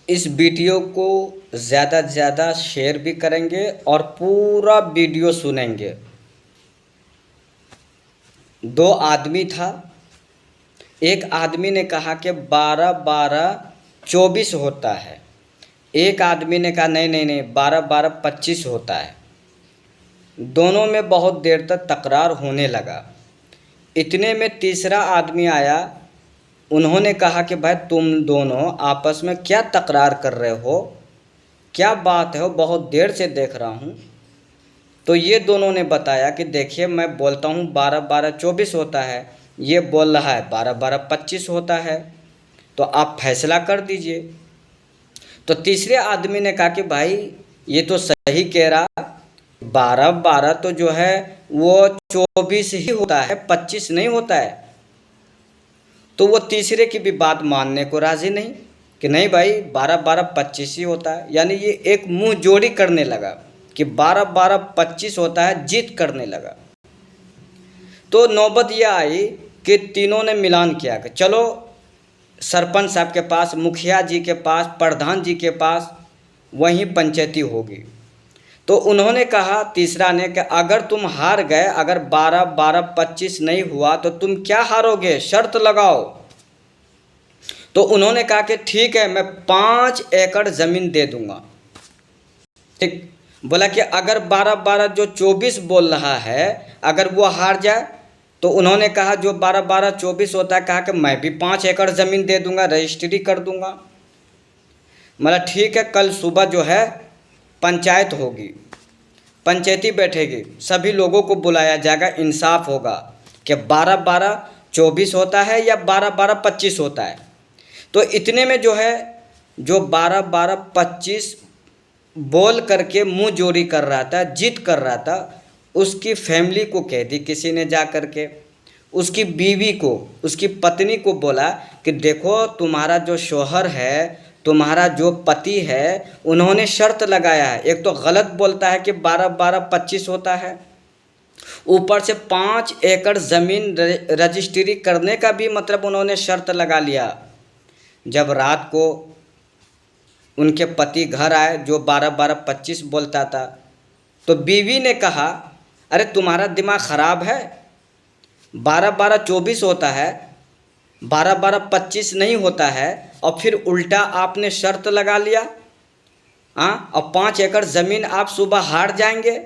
इस वीडियो को ज़्यादा से ज़्यादा शेयर भी करेंगे और पूरा वीडियो सुनेंगे। दो आदमी था। एक आदमी ने कहा कि 12 12 24 होता है। एक आदमी ने कहा नहीं नहीं नहीं 12 12 25 होता है। दोनों में बहुत देर तक तकरार होने लगा। इतने में तीसरा आदमी आया। उन्होंने कहा कि भाई तुम दोनों आपस में क्या तकरार कर रहे हो, क्या बात है, बहुत देर से देख रहा हूँ। तो ये दोनों ने बताया कि देखिए मैं बोलता हूँ 12 12 24 होता है, ये बोल रहा है 12 12 25 होता है, तो आप फैसला कर दीजिए। तो तीसरे आदमी ने कहा कि भाई ये तो सही कह रहा, 12 12 तो जो है वो 24 ही होता है, 25 नहीं होता है। तो वो तीसरे की भी बात मानने को राज़ी नहीं कि नहीं भाई 12 12 25 ही होता है। यानी ये एक मुंह जोड़ी करने लगा कि 12 12 25 होता है, जिद करने लगा। तो नौबत यह आई कि तीनों ने मिलान किया कि चलो सरपंच साहब के पास, मुखिया जी के पास, प्रधान जी के पास, वहीं पंचायती होगी। तो उन्होंने कहा, तीसरा ने, कि अगर तुम हार गए, अगर 12 12 25 नहीं हुआ तो तुम क्या हारोगे, शर्त लगाओ। तो उन्होंने कहा कि ठीक है मैं 5 एकड़ ज़मीन दे दूंगा। ठीक। बोला कि अगर 12 12 जो 24 बोल रहा है अगर वो हार जाए, तो उन्होंने कहा जो 12 12 24 होता है, कहा कि मैं भी 5 एकड़ ज़मीन दे दूंगा, रजिस्ट्री कर दूंगा। मतलब ठीक है, कल सुबह जो है पंचायत होगी, पंचायती बैठेगी, सभी लोगों को बुलाया जाएगा, इंसाफ होगा कि 12 12 24 होता है या 12 12 25 होता है। तो इतने में जो है, जो 12 12 25 बोल करके मुंह जोरी कर रहा था, जिद कर रहा था, उसकी फैमिली को कह दी किसी ने, जा कर के उसकी बीवी को, उसकी पत्नी को बोला कि देखो तुम्हारा जो शौहर है, तुम्हारा जो पति है, उन्होंने शर्त लगाया है। एक तो गलत बोलता है कि 12 12 25 होता है, ऊपर से 5 एकड़ ज़मीन रजिस्ट्री करने का भी मतलब उन्होंने शर्त लगा लिया। जब रात को उनके पति घर आए जो 12 12 25 बोलता था, तो बीवी ने कहा अरे तुम्हारा दिमाग ख़राब है, 12 12 24 होता है, 12 12 25 नहीं होता है, और फिर उल्टा आपने शर्त लगा लिया। हाँ, और 5 एकड़ ज़मीन आप सुबह हार जाएंगे।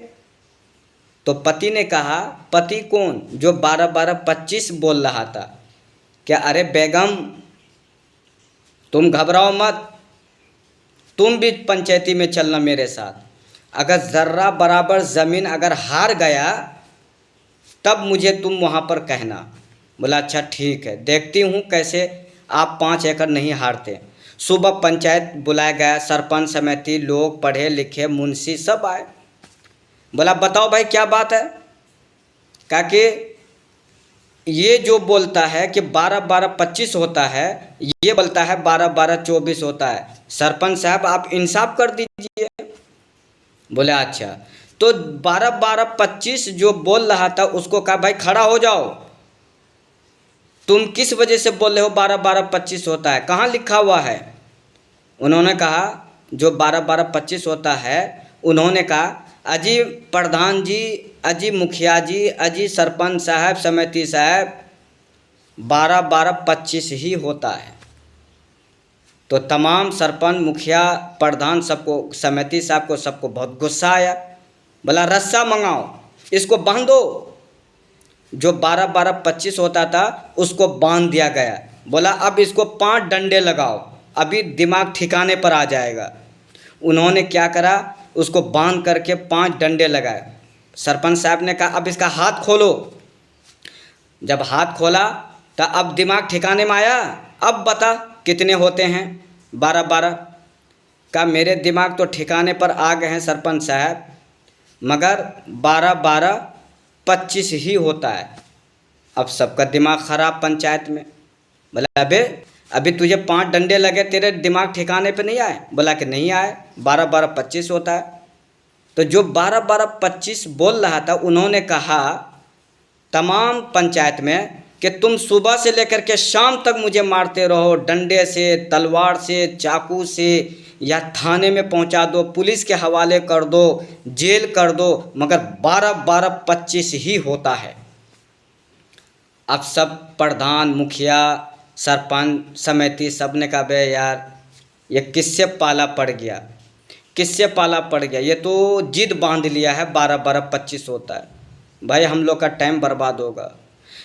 तो पति ने कहा, पति कौन, जो 12 12 25 बोल रहा था, क्या अरे बेगम तुम घबराओ मत, तुम भी पंचायती में चलना मेरे साथ। अगर ज़र्रा बराबर ज़मीन अगर हार गया तब मुझे तुम वहाँ पर कहना। बोला अच्छा ठीक है, देखती हूँ कैसे आप 5 एकड़ नहीं हारते। सुबह पंचायत बुलाया गया, सरपंच समिति, लोग पढ़े लिखे, मुंशी सब आए। बोला बताओ भाई क्या बात है। कहा कि ये जो बोलता है कि 12 12 25 होता है, ये बोलता है 12 12 24 होता है। सरपंच साहब आप इंसाफ कर दीजिए। बोले अच्छा। तो 12 12 25 जो बोल रहा था उसको कहा भाई खड़ा हो जाओ, तुम किस वजह से बोल रहे हो 12 12 25 होता है, कहाँ लिखा हुआ है। उन्होंने कहा जो 12 12 25 होता है, उन्होंने कहा अजी प्रधान जी, अजी मुखिया जी, अजी सरपंच साहब, समिति साहब, 12 12 25 ही होता है। तो तमाम सरपंच, मुखिया, प्रधान, सबको, समिति साहब को, सबको बहुत गुस्सा आया। बोला रस्सा मंगाओ, इसको बांधो। जो 12 12 25 होता था उसको बांध दिया गया। बोला अब इसको 5 डंडे लगाओ, अभी दिमाग ठिकाने पर आ जाएगा। उन्होंने क्या करा, उसको बांध करके 5 डंडे लगाए। सरपंच साहब ने कहा अब इसका हाथ खोलो। जब हाथ खोला तो अब दिमाग ठिकाने में आया, अब बता कितने होते हैं। 12 12 का मेरे दिमाग तो ठिकाने पर आ गए हैं सरपंच साहब, मगर 12 12 25 ही होता है। अब सबका दिमाग ख़राब पंचायत में। बोला अभी तुझे 5 डंडे लगे, तेरे दिमाग ठिकाने पे नहीं आए। बोला कि नहीं आए, 12 12 25 होता है। तो जो 12 12 25 बोल रहा था, उन्होंने कहा तमाम पंचायत में कि तुम सुबह से लेकर के शाम तक मुझे मारते रहो, डंडे से, तलवार से, चाकू से, या थाने में पहुंचा दो, पुलिस के हवाले कर दो, जेल कर दो, मगर 12-12-25 ही होता है। अब सब प्रधान, मुखिया, सरपंच, समिति सब ने कहा बे यार ये किससे पाला पड़ गया, किससे पाला पड़ गया, ये तो जिद बांध लिया है 12-12-25 होता है। भाई हम लोग का टाइम बर्बाद होगा।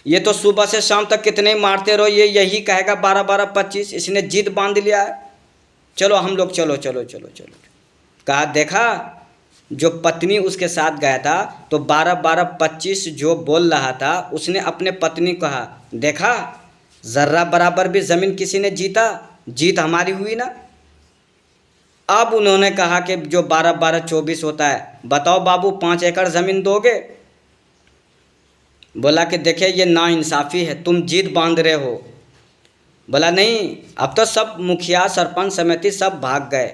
ये तो सुबह से शाम तक कितने मारते रहो, ये यही कहेगा 12-12-25, इसने जिद बांध लिया है। चलो हम लोग चलो चलो चलो चलो। कहा देखा, जो पत्नी उसके साथ गया था तो 12-12-25 जो बोल रहा था, उसने अपने पत्नी को कहा देखा ज़र्रा बराबर भी ज़मीन किसी ने जीता, जीत हमारी हुई ना। अब उन्होंने कहा कि जो 12-12-24 होता है, बताओ बाबू 5 एकड़ ज़मीन दोगे। बोला कि देखिए ये नाइंसाफ़ी है, तुम जिद बांध रहे हो। बोला नहीं, अब तो सब मुखिया, सरपंच, समिति सब भाग गए,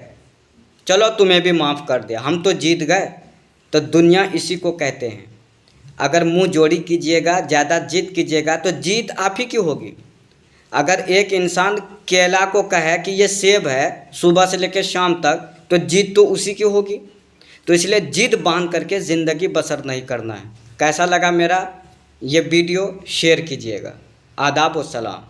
चलो तुम्हें भी माफ़ कर दिया, हम तो जीत गए। तो दुनिया इसी को कहते हैं, अगर मुंह जोड़ी कीजिएगा, ज़्यादा जिद कीजिएगा तो जीत आप ही की होगी। अगर एक इंसान केला को कहे कि ये सेब है सुबह से लेकर शाम तक, तो जीत तो उसी की होगी। तो इसलिए जिद बांध करके ज़िंदगी बसर नहीं करना है। कैसा लगा मेरा ये वीडियो, शेयर कीजिएगा। आदाब व सलाम।